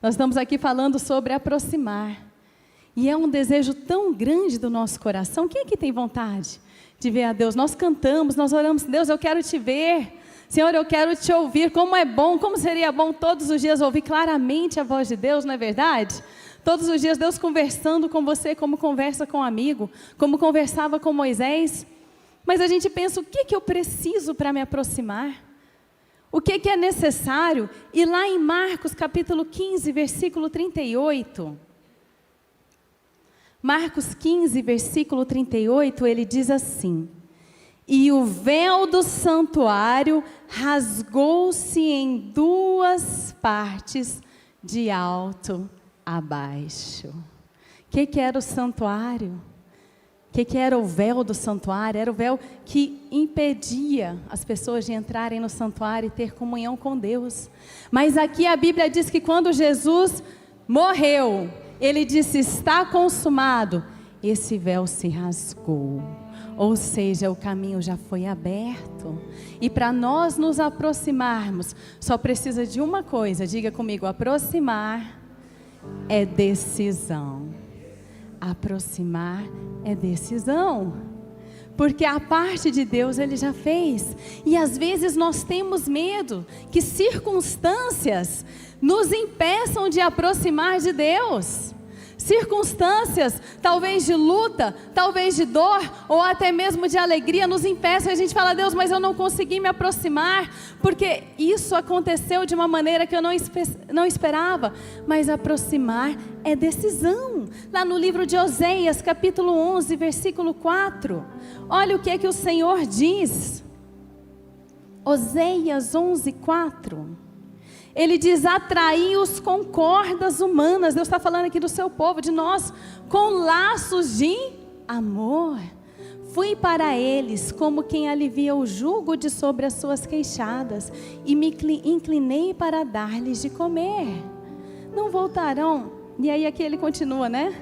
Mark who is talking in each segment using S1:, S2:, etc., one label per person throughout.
S1: Nós estamos aqui falando sobre aproximar. E é um desejo tão grande do nosso coração. Quem aqui tem vontade de ver a Deus? Nós cantamos, nós oramos, Deus, eu quero te ver. Senhor, eu quero te ouvir. Como é bom, como seria bom todos os dias ouvir claramente a voz de Deus, não é verdade? Todos os dias Deus conversando com você como conversa com um amigo, como conversava com Moisés. Mas a gente pensa, o que eu preciso para me aproximar? O que é necessário? E lá em Marcos capítulo 15, versículo 38, Marcos 15, versículo 38, ele diz assim: e o véu do santuário rasgou-se em duas partes, de alto a baixo. O que era o santuário? O que era o véu do santuário? Era o véu que impedia as pessoas de entrarem no santuário e ter comunhão com Deus. Mas aqui a Bíblia diz que quando Jesus morreu, ele disse, está consumado. Esse véu se rasgou. Ou seja, o caminho já foi aberto. E para nós nos aproximarmos, só precisa de uma coisa. Diga comigo, aproximar é decisão. Aproximar é decisão, porque a parte de Deus Ele já fez, e às vezes nós temos medo que circunstâncias nos impeçam de aproximar de Deus. Circunstâncias, talvez de luta, talvez de dor, ou até mesmo de alegria, nos impeçam. A gente fala, Deus, mas eu não consegui me aproximar, porque isso aconteceu de uma maneira que eu não esperava. Mas aproximar é decisão. Lá no livro de Oséias, capítulo 11, versículo 4, olha o que é que o Senhor diz. Oséias 11, 4. Ele diz, atraí-os com cordas humanas. Deus está falando aqui do seu povo, de nós, com laços de amor. Fui para eles como quem alivia o jugo de sobre as suas queixadas, e me inclinei para dar-lhes de comer. Não voltarão. E aí aqui ele continua, né?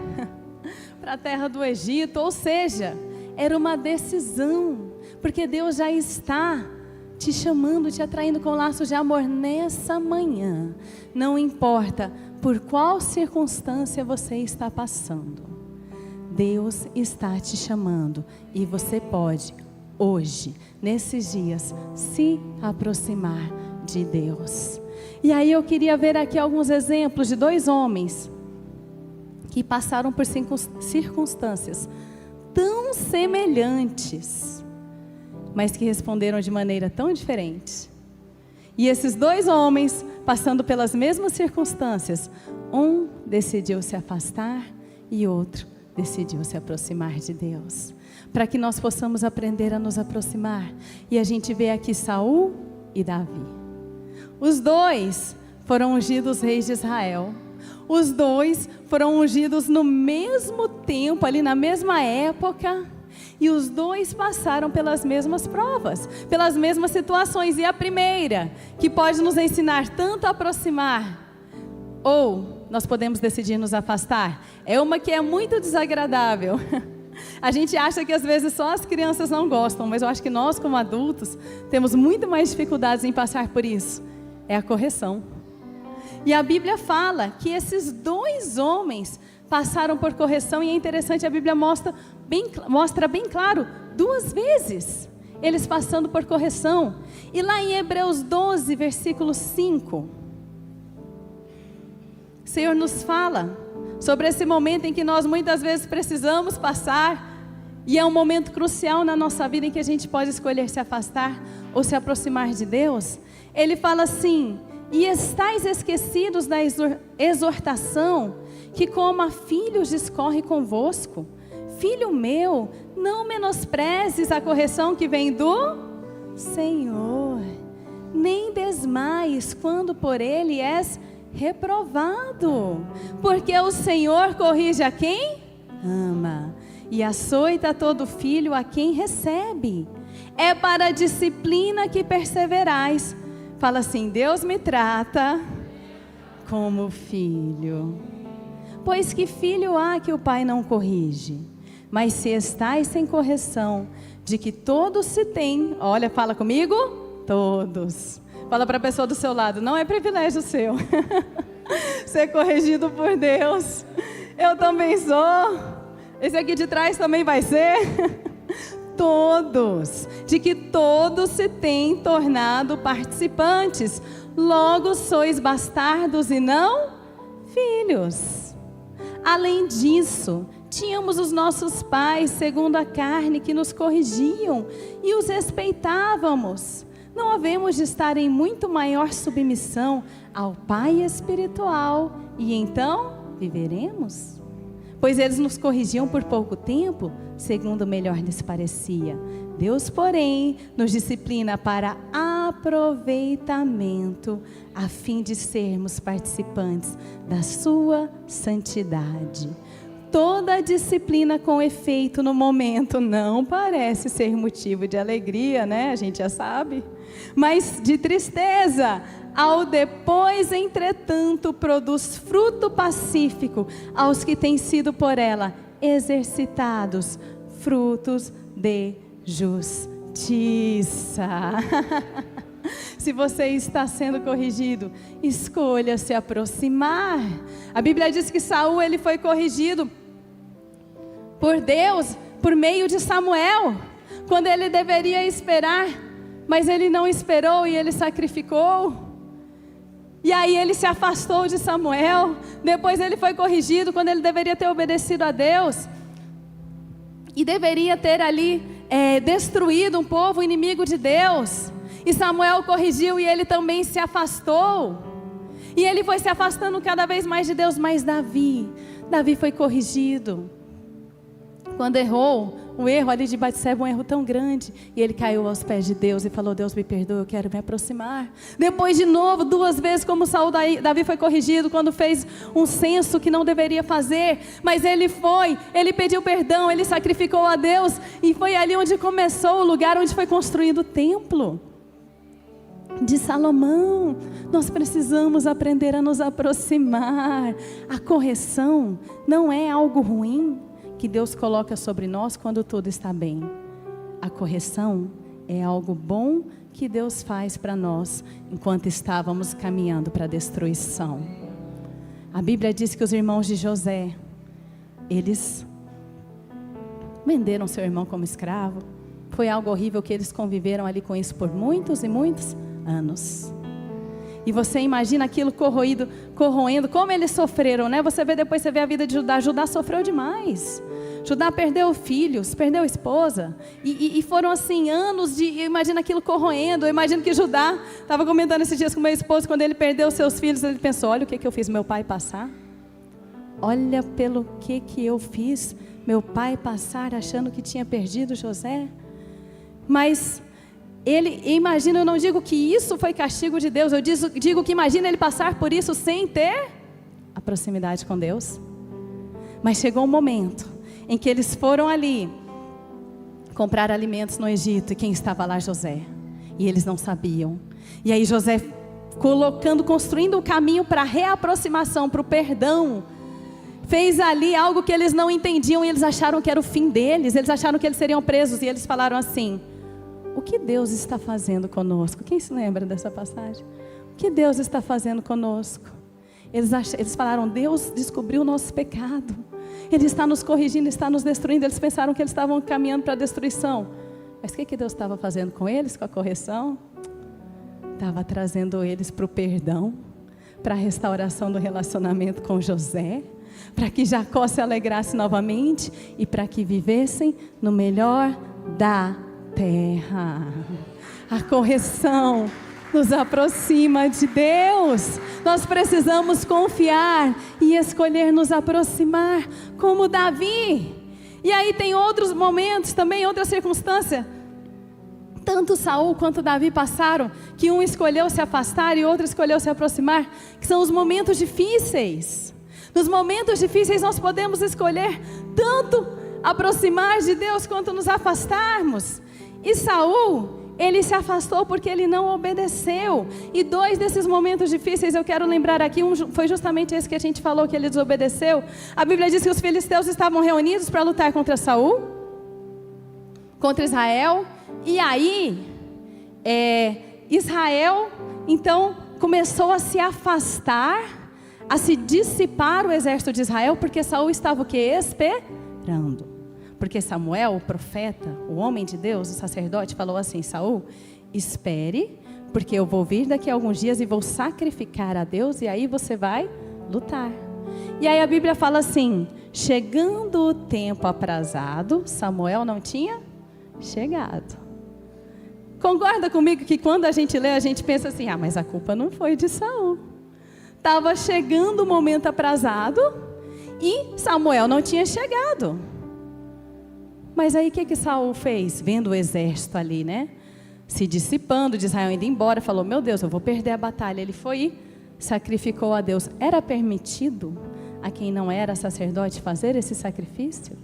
S1: Para a terra do Egito. Ou seja, era uma decisão, porque Deus já está te chamando, te atraindo com laços de amor nessa manhã. Não importa por qual circunstância você está passando, Deus está te chamando, e você pode hoje, nesses dias, se aproximar de Deus. E aí eu queria ver aqui alguns exemplos de dois homens que passaram por circunstâncias tão semelhantes, mas que responderam de maneira tão diferente. E esses dois homens, passando pelas mesmas circunstâncias, um decidiu se afastar e outro decidiu se aproximar de Deus. Para que nós possamos aprender a nos aproximar. E a gente vê aqui Saul e Davi. Os dois foram ungidos reis de Israel. Os dois foram ungidos no mesmo tempo, ali na mesma época. E os dois passaram pelas mesmas provas, pelas mesmas situações. E a primeira, que pode nos ensinar tanto a aproximar, ou nós podemos decidir nos afastar, é uma que é muito desagradável. A gente acha que às vezes só as crianças não gostam, mas eu acho que nós como adultos temos muito mais dificuldades em passar por isso. É a correção. E a Bíblia fala que esses dois homens passaram por correção, e é interessante, a Bíblia mostra bem claro, duas vezes, eles passando por correção. E lá em Hebreus 12, versículo 5, o Senhor nos fala sobre esse momento em que nós muitas vezes precisamos passar, e é um momento crucial na nossa vida em que a gente pode escolher se afastar ou se aproximar de Deus. Ele fala assim, e estáis esquecidos da exortação, que como a filhos discorre convosco. Filho meu, não menosprezes a correção que vem do Senhor, nem desmaies quando por Ele és reprovado, porque o Senhor corrige a quem ama, e açoita todo filho a quem recebe. É para a disciplina que perseverais. Fala assim, Deus me trata como filho. Pois que filho há que o pai não corrige? Mas se estais sem correção, de que todos se têm, olha, fala comigo, todos. Fala para a pessoa do seu lado, não é privilégio seu. ser corrigido por Deus. Eu também sou. Esse aqui de trás também vai ser. Todos, de que todos se têm tornado participantes. Logo sois bastardos e não filhos. Além disso, tínhamos os nossos pais, segundo a carne, que nos corrigiam e os respeitávamos. Não havemos de estar em muito maior submissão ao Pai espiritual, e então viveremos? Pois eles nos corrigiam por pouco tempo, segundo melhor lhes parecia. Deus, porém, nos disciplina para aproveitamento, a fim de sermos participantes da sua santidade. Toda disciplina com efeito no momento não parece ser motivo de alegria, né? A gente já sabe. Mas de tristeza. Ao depois, entretanto, produz fruto pacífico aos que têm sido por ela exercitados, frutos de justiça. Se você está sendo corrigido, escolha se aproximar. A Bíblia diz que Saul, ele foi corrigido por Deus, por meio de Samuel, quando ele deveria esperar, mas ele não esperou e ele sacrificou. E aí ele se afastou de Samuel. Depois ele foi corrigido quando ele deveria ter obedecido a Deus e deveria ter ali destruído um povo inimigo de Deus. E Samuel corrigiu e ele também se afastou. E ele foi se afastando cada vez mais de Deus. Mas Davi foi corrigido. Quando errou, o erro ali de Batseba, um erro tão grande, e ele caiu aos pés de Deus e falou: Deus, me perdoa, eu quero me aproximar. Depois de novo, 2 vezes como Saul, Davi foi corrigido quando fez um censo que não deveria fazer, mas ele pediu perdão, ele sacrificou a Deus, e foi ali onde começou o lugar onde foi construído o templo de Salomão. Nós precisamos aprender a nos aproximar. A correção não é algo ruim que Deus coloca sobre nós quando tudo está bem. A correção é algo bom que Deus faz para nós enquanto estávamos caminhando para a destruição. A Bíblia diz que os irmãos de José, eles venderam seu irmão como escravo. Foi algo horrível que eles conviveram ali com isso por muitos e muitos anos. E você imagina aquilo corroendo, como eles sofreram, né? Você vê a vida de Judá. Judá sofreu demais. Judá perdeu filhos, perdeu esposa. E foram assim anos de... Imagina aquilo corroendo. Eu imagino que Judá estava comentando esses dias com meu esposo, quando ele perdeu seus filhos, ele pensou: olha o que eu fiz meu pai passar. Olha pelo que eu fiz meu pai passar, achando que tinha perdido José. Mas... imagina, eu não digo que isso foi castigo de Deus, eu digo que imagina ele passar por isso sem ter a proximidade com Deus. Mas chegou um momento em que eles foram ali comprar alimentos no Egito, e quem estava lá? José. E eles não sabiam. E aí José, construindo o caminho para a reaproximação, para o perdão, fez ali algo que eles não entendiam, e eles acharam que era o fim deles. Eles acharam que eles seriam presos, e eles falaram assim: o que Deus está fazendo conosco? Quem se lembra dessa passagem? O que Deus está fazendo conosco? Eles falaram: Deus descobriu o nosso pecado. Ele está nos corrigindo, está nos destruindo. Eles pensaram que eles estavam caminhando para a destruição. Mas o que Deus estava fazendo com eles, com a correção? Estava trazendo eles para o perdão, para a restauração do relacionamento com José, para que Jacó se alegrasse novamente e para que vivessem no melhor da terra. A correção nos aproxima de Deus. Nós precisamos confiar e escolher nos aproximar, como Davi. E aí tem outros momentos também, outra circunstância. Tanto Saul quanto Davi passaram, que um escolheu se afastar e outro escolheu se aproximar, que são os momentos difíceis. Nos momentos difíceis nós podemos escolher tanto aproximar de Deus quanto nos afastarmos. E Saul, ele se afastou porque ele não obedeceu. E 2 desses momentos difíceis eu quero lembrar aqui. Um foi justamente esse que a gente falou, que ele desobedeceu. A Bíblia diz que os filisteus estavam reunidos para lutar contra Saul, contra Israel. E aí, Israel, então, começou a se afastar. a se dissipar o exército de Israel, porque Saul estava o quê? Esperando. Porque Samuel, o profeta, o homem de Deus, o sacerdote, falou assim: Saul, espere, porque eu vou vir daqui a alguns dias e vou sacrificar a Deus, e aí você vai lutar. E aí a Bíblia fala assim: chegando o tempo aprazado, Samuel não tinha chegado. Concorda comigo que quando a gente lê, a gente pensa assim: ah, mas a culpa não foi de Saul. Estava chegando o momento aprazado e Samuel não tinha chegado. Mas aí o que Saul fez? Vendo o exército ali, né? Se dissipando, de Israel indo embora, falou: meu Deus, eu vou perder a batalha. Ele foi e sacrificou a Deus. Era permitido a quem não era sacerdote fazer esse sacrifício?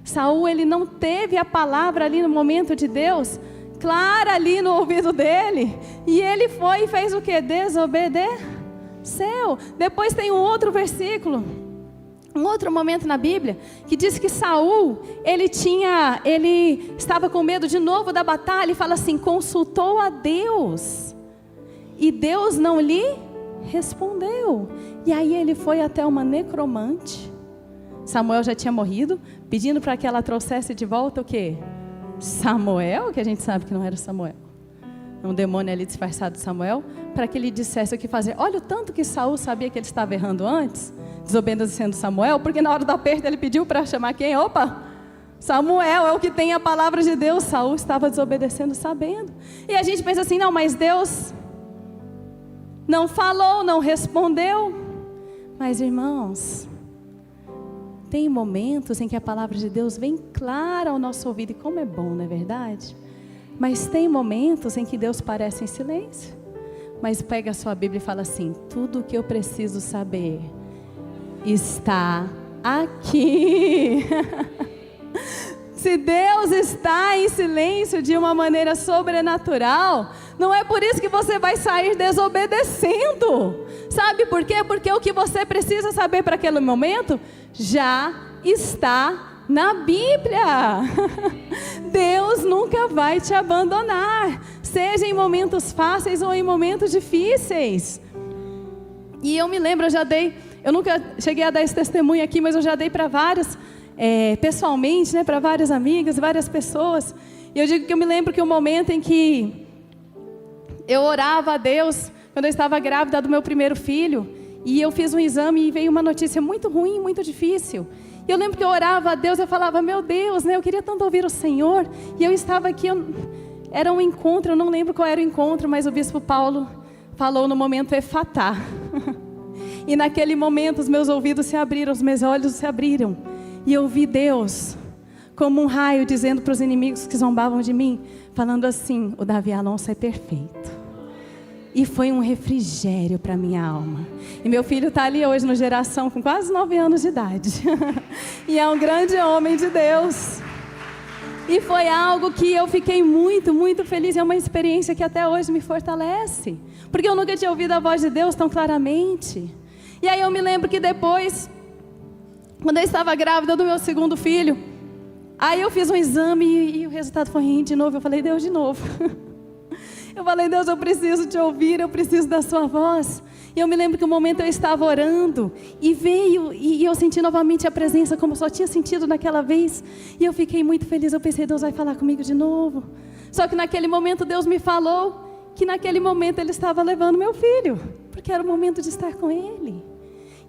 S1: Saul, ele não teve a palavra ali no momento de Deus, clara ali no ouvido dele, e ele foi e fez o que? Desobedeceu. Depois tem um outro versículo, um outro momento na Bíblia, que diz que Saul, ele estava com medo de novo da batalha, e fala assim: consultou a Deus, e Deus não lhe respondeu. E aí ele foi até uma necromante, Samuel já tinha morrido, pedindo para que ela trouxesse de volta o quê? Samuel, que a gente sabe que não era Samuel, um demônio ali disfarçado de Samuel, para que ele dissesse o que fazer. Olha o tanto que Saul sabia que ele estava errando antes, desobedecendo Samuel, porque na hora do aperto ele pediu para chamar quem? Opa, Samuel é o que tem a palavra de Deus. Saul estava desobedecendo sabendo. E a gente pensa assim: não, mas Deus não falou, não respondeu. Mas irmãos, tem momentos em que a palavra de Deus vem clara ao nosso ouvido, e como é bom, não é verdade? Mas tem momentos em que Deus parece em silêncio. Mas pega a sua Bíblia e fala assim: tudo o que eu preciso saber está aqui. Se Deus está em silêncio de uma maneira sobrenatural, não é por isso que você vai sair desobedecendo. Sabe por quê? Porque o que você precisa saber para aquele momento já está na Bíblia. Deus nunca vai te abandonar, seja em momentos fáceis ou em momentos difíceis. E eu me lembro, eu nunca cheguei a dar esse testemunho aqui, mas eu já dei para vários, pessoalmente, né, para várias amigas, várias pessoas. E eu digo que eu me lembro que o momento em que eu orava a Deus, quando eu estava grávida do meu primeiro filho, e eu fiz um exame e veio uma notícia muito ruim, muito difícil. E eu lembro que eu orava a Deus, eu falava: meu Deus, né, eu queria tanto ouvir o Senhor. E eu estava aqui, era um encontro, eu não lembro qual era o encontro, mas o bispo Paulo falou no momento Efatá. E naquele momento os meus ouvidos se abriram, os meus olhos se abriram. E eu vi Deus como um raio dizendo para os inimigos que zombavam de mim, falando assim: o Davi Alonso é perfeito. E foi um refrigério para minha alma. E meu filho está ali hoje no Geração com quase 9 anos de idade. E é um grande homem de Deus. E foi algo que eu fiquei muito, muito feliz. É uma experiência que até hoje me fortalece, porque eu nunca tinha ouvido a voz de Deus tão claramente. E aí eu me lembro que depois, quando eu estava grávida do meu segundo filho, aí eu fiz um exame e o resultado foi ruim de novo. Eu falei: Deus, de novo. Eu falei: Deus, eu preciso te ouvir, eu preciso da sua voz. E eu me lembro que um momento eu estava orando e veio, e eu senti novamente a presença como eu só tinha sentido naquela vez. E eu fiquei muito feliz, eu pensei: Deus vai falar comigo de novo. Só que naquele momento Deus me falou que naquele momento Ele estava levando meu filho, porque era o momento de estar com Ele.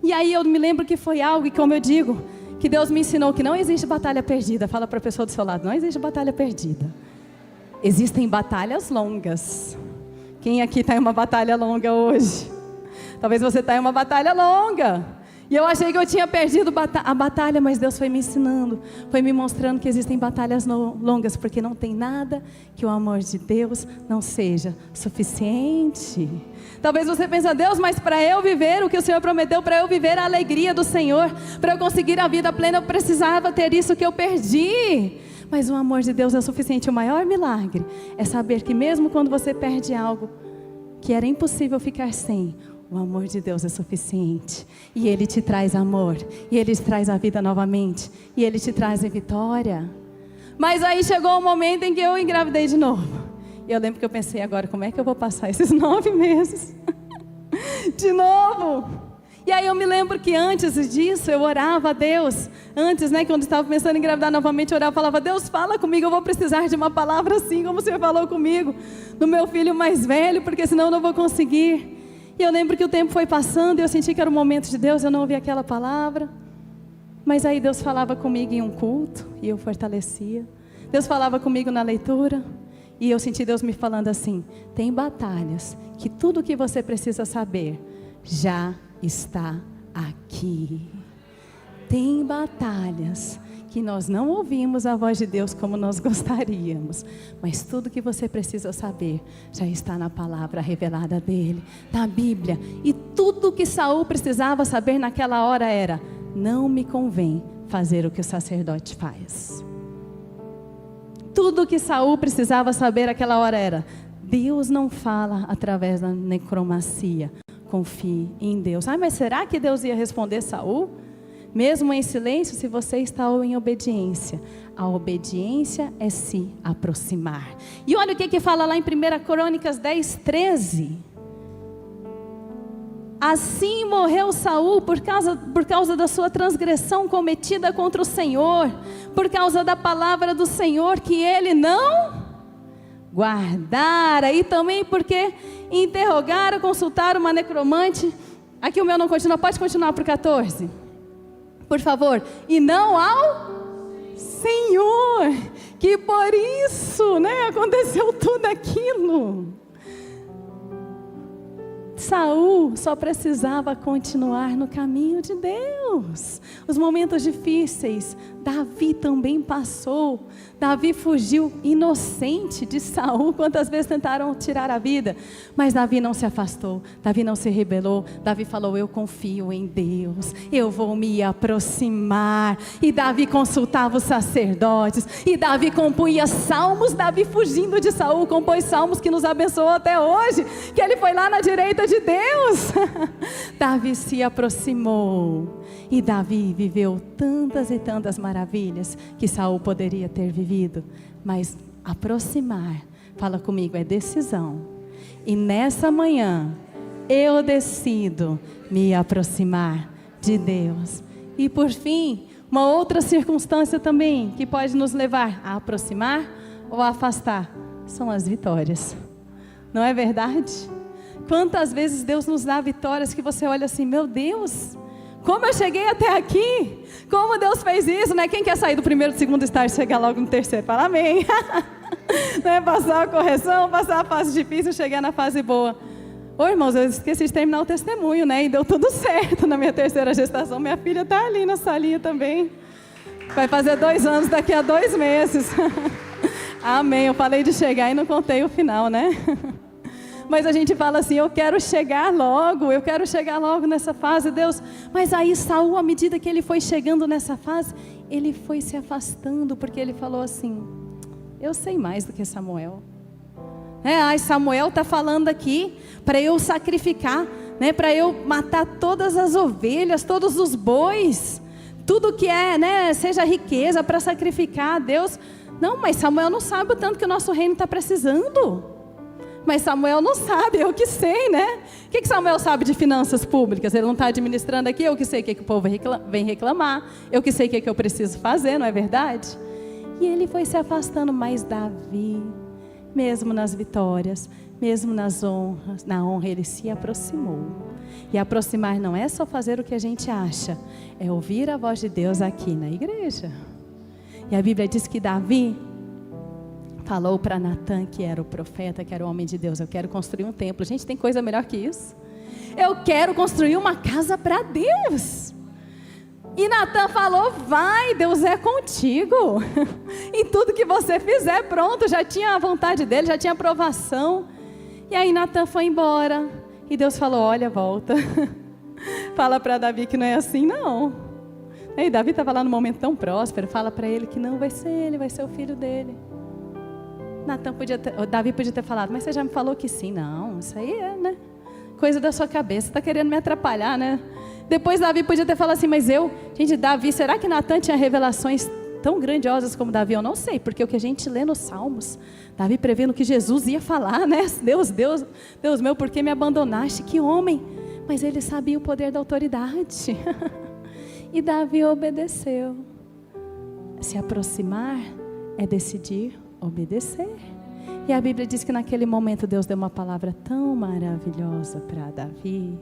S1: E aí eu me lembro que foi algo, e como eu digo, que Deus me ensinou que não existe batalha perdida. Fala para a pessoa do seu lado: não existe batalha perdida. Existem batalhas longas. Quem aqui está em uma batalha longa hoje? Talvez você está em uma batalha longa. E eu achei que eu tinha perdido a batalha, mas Deus foi me ensinando, foi me mostrando que existem batalhas longas, porque não tem nada que o amor de Deus não seja suficiente. Talvez você pense: Deus, mas para eu viver o que o Senhor prometeu, para eu viver a alegria do Senhor, para eu conseguir a vida plena, eu precisava ter isso que eu perdi. Mas o amor de Deus é suficiente. O maior milagre é saber que mesmo quando você perde algo que era impossível ficar sem, o amor de Deus é suficiente. E Ele te traz amor, e Ele te traz a vida novamente, e Ele te traz a vitória. Mas aí chegou o momento em que eu engravidei de novo. E eu lembro que eu pensei: agora como é que eu vou passar esses 9 meses De novo. E aí eu me lembro que antes disso eu orava a Deus. Antes, quando estava pensando em engravidar novamente, eu orava e falava: Deus, fala comigo, eu vou precisar de uma palavra assim, como o Senhor falou comigo, no meu filho mais velho, porque senão eu não vou conseguir. E eu lembro que o tempo foi passando e eu senti que era o momento de Deus, eu não ouvi aquela palavra. Mas aí Deus falava comigo em um culto e eu fortalecia. Deus falava comigo na leitura e eu senti Deus me falando assim: tem batalhas que tudo o que você precisa saber já está aqui. Tem batalhas que nós não ouvimos a voz de Deus como nós gostaríamos, mas tudo que você precisa saber já está na palavra revelada dele, na Bíblia. E tudo que Saul precisava saber naquela hora era: não me convém fazer o que o sacerdote faz. Tudo que Saul precisava saber naquela hora era: Deus não fala através da necromancia. Confie em Deus. Mas será que Deus ia responder Saul? Mesmo em silêncio, se você está em obediência. A obediência é se aproximar. E olha o que fala lá em 1 Crônicas 10, 13. Assim morreu Saul por causa da sua transgressão cometida contra o Senhor, por causa da palavra do Senhor que ele não guardara, e também porque interrogaram, consultaram uma necromante. Aqui o meu não continua, pode continuar para o 14, por favor. E não ao Senhor, que por isso, aconteceu tudo aquilo. Saul só precisava continuar no caminho de Deus. Os momentos difíceis, Davi também passou. Davi fugiu inocente de Saul. Quantas vezes tentaram tirar a vida, mas Davi não se afastou, Davi não se rebelou. Davi falou: eu confio em Deus, eu vou me aproximar. E Davi consultava os sacerdotes, e Davi compunha salmos. Davi, fugindo de Saul, compôs salmos que nos abençoou até hoje, que ele foi lá na direita de Deus. Davi se aproximou, e Davi viveu tantas e tantas maravilhas que Saul poderia ter vivido. Mas aproximar, fala comigo, é decisão. E nessa manhã eu decido me aproximar de Deus. E por fim, uma outra circunstância também que pode nos levar a aproximar ou a afastar, são as vitórias. Não é verdade? Quantas vezes Deus nos dá vitórias que você olha assim: meu Deus, como eu cheguei até aqui? Como Deus fez isso, Quem quer sair do primeiro, do segundo estágio e chegar logo no terceiro? Fala amém. Passar a correção, passar a fase difícil, chegar na fase boa. Irmãos, eu esqueci de terminar o testemunho, E deu tudo certo na minha terceira gestação. Minha filha está ali na salinha também. Vai fazer 2 anos daqui a 2 meses. Amém. Eu falei de chegar e não contei o final, Mas a gente fala assim: eu quero chegar logo nessa fase, Deus. Mas aí Saul, à medida que ele foi chegando nessa fase, ele foi se afastando, porque ele falou assim: eu sei mais do que Samuel. Samuel está falando aqui para eu sacrificar, para eu matar todas as ovelhas, todos os bois, tudo que seja riqueza para sacrificar a Deus. Não, mas Samuel não sabe o tanto que o nosso reino está precisando. Mas Samuel não sabe, eu que sei, O que Samuel sabe de finanças públicas? Ele não está administrando aqui, eu que sei o que o povo vem reclamar, eu que sei o que eu preciso fazer, não é verdade? E ele foi se afastando. Mas Davi, mesmo nas vitórias, mesmo nas honras, na honra, ele se aproximou. E aproximar não é só fazer o que a gente acha, é ouvir a voz de Deus aqui na igreja. E a Bíblia diz que Davi falou para Natã, que era o profeta, que era o homem de Deus: eu quero construir um templo. Gente, tem coisa melhor que isso? Eu quero construir uma casa para Deus. E Natã falou: vai, Deus é contigo. Em tudo que você fizer, pronto, já tinha a vontade dele, já tinha aprovação. E aí Natã foi embora, e Deus falou: olha, volta. Fala para Davi que não é assim não. E Davi estava lá num momento tão próspero. Fala para ele que não vai ser ele, vai ser o filho dele. Davi podia ter falado: mas você já me falou que sim. Não, isso aí é, coisa da sua cabeça, está querendo me atrapalhar, Depois Davi podia ter falado assim: mas Davi, será que Natã tinha revelações tão grandiosas como Davi? Eu não sei, porque o que a gente lê nos Salmos, Davi prevendo que Jesus ia falar, Deus meu, por que me abandonaste? Que homem mas ele sabia o poder da autoridade. E Davi obedeceu. Se aproximar é decidir obedecer. E a Bíblia diz que naquele momento Deus deu uma palavra tão maravilhosa para Davi,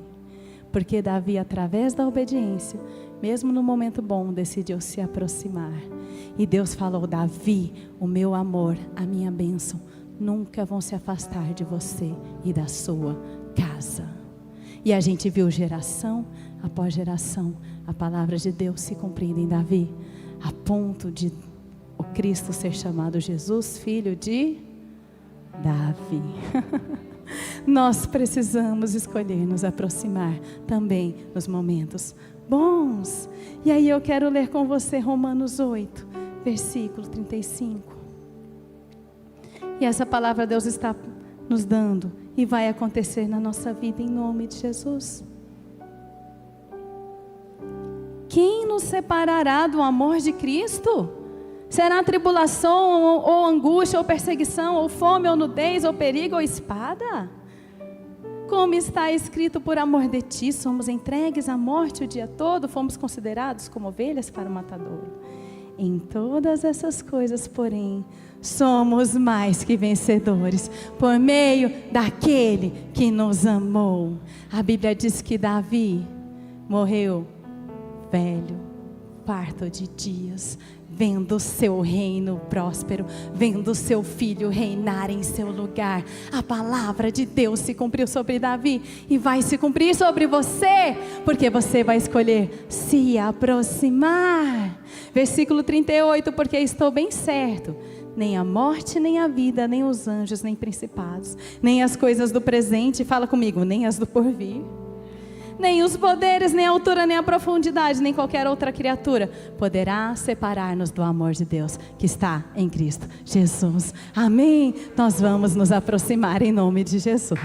S1: porque Davi, através da obediência, mesmo no momento bom, decidiu se aproximar. E Deus falou: Davi, o meu amor, a minha bênção nunca vão se afastar de você e da sua casa. E a gente viu geração após geração a palavra de Deus se cumprindo em Davi, a ponto de o Cristo ser chamado Jesus, filho de Davi. Nós precisamos escolher nos aproximar também nos momentos bons. E aí eu quero ler com você Romanos 8, versículo 35. E essa palavra Deus está nos dando e vai acontecer na nossa vida em nome de Jesus. Quem nos separará do amor de Cristo? Será tribulação, ou angústia, ou perseguição, ou fome, ou nudez, ou perigo, ou espada? Como está escrito: por amor de ti somos entregues à morte o dia todo, fomos considerados como ovelhas para o matadouro. Em todas essas coisas, porém, somos mais que vencedores, por meio daquele que nos amou. A Bíblia diz que Davi morreu velho, farto de dias, vendo o seu reino próspero, vendo o seu filho reinar em seu lugar. A palavra de Deus se cumpriu sobre Davi e vai se cumprir sobre você, porque você vai escolher se aproximar. Versículo 38, porque estou bem certo, nem a morte, nem a vida, nem os anjos, nem principados, nem as coisas do presente, fala comigo, nem as do porvir, nem os poderes, nem a altura, nem a profundidade, nem qualquer outra criatura poderá separar-nos do amor de Deus que está em Cristo Jesus. Amém? Nós vamos nos aproximar em nome de Jesus.